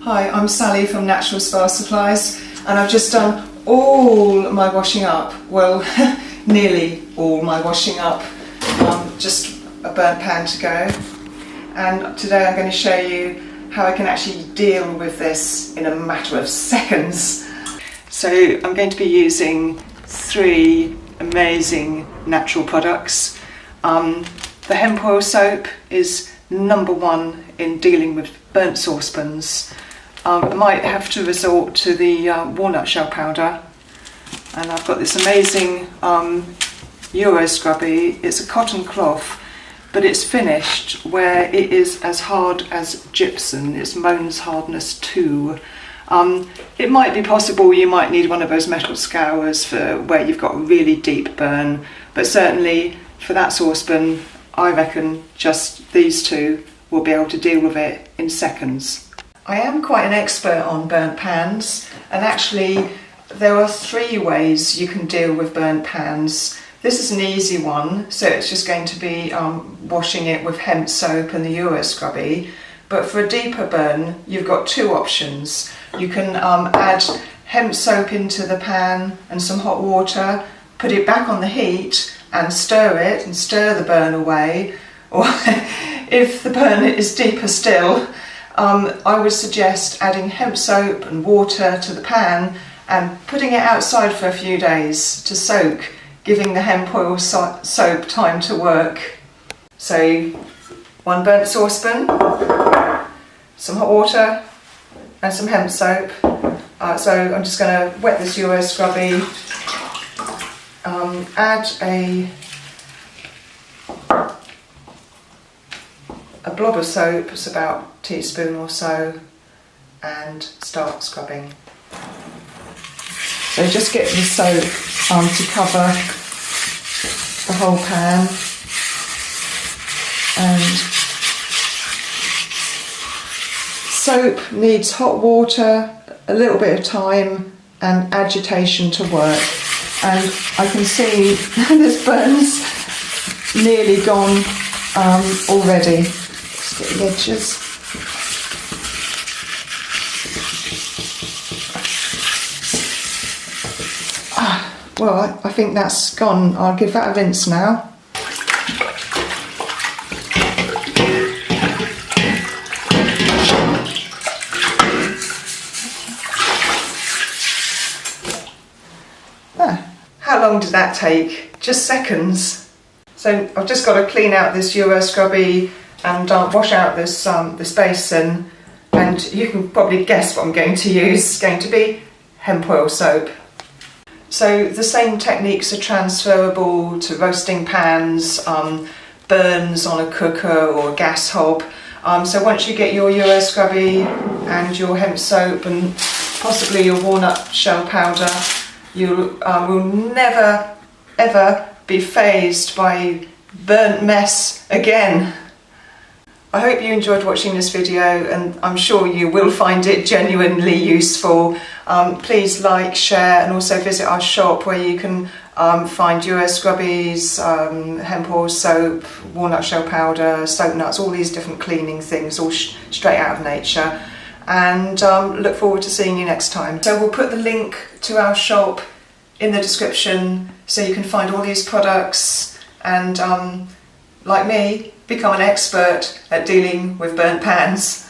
Hi, I'm Sally from Natural Spa Supplies, and I've just done all my washing up, well nearly all my washing up, just a burnt pan to go. And today I'm going to show you how I can actually deal with this in a matter of seconds. So I'm going to be using 3 amazing natural products. The Hemp Oil Soap is #1 in dealing with burnt saucepans. I might have to resort to the walnut shell powder, and I've got this amazing Euro Scrubby. It's a cotton cloth, but it's finished where it is as hard as gypsum. It's Mohs hardness 2. It might be possible you might need one of those metal scourers for where you've got a really deep burn, but certainly for that saucepan I reckon just these 2 will be able to deal with it in seconds. I am quite an expert on burnt pans, and actually there are 3 ways you can deal with burnt pans. This is an easy one, so it's just going to be washing it with Hemp Soap and the Euro Scrubby. But for a deeper burn, you've got 2 options. You can add Hemp Soap into the pan and some hot water, put it back on the heat and stir it and stir the burn away. Or if the burn is deeper still, I would suggest adding Hemp Soap and water to the pan and putting it outside for a few days to soak, giving the Hemp Oil Soap time to work. So 1 burnt saucepan, some hot water and some Hemp Soap. So I'm just going to wet this Euro Scrubby, add a blob of soap, it's about a teaspoon or so, and start scrubbing. So just get the soap to cover the whole pan, and soap needs hot water, a little bit of time and agitation to work. And I can see this burn's nearly gone already. Just get the edges. Well, I think that's gone. I'll give that a rinse now. How long did that take? Just seconds. So I've just got to clean out this Euro Scrubby and wash out this basin, and you can probably guess what I'm going to use. It's going to be Hemp Oil Soap. So the same techniques are transferable to roasting pans, burns on a cooker or a gas hob. So once you get your Euro Scrubby and your Hemp Soap and possibly your walnut shell powder, you will never ever be fazed by burnt mess again. I hope you enjoyed watching this video, and I'm sure you will find it genuinely useful. Please like, share, and also visit our shop where you can find Euro Scrubbies, Hemp Oil Soap, walnut shell powder, soap nuts, all these different cleaning things, all straight out of nature. And look forward to seeing you next time. So we'll put the link to our shop in the description so you can find all these products and, like me, become an expert at dealing with burnt pans.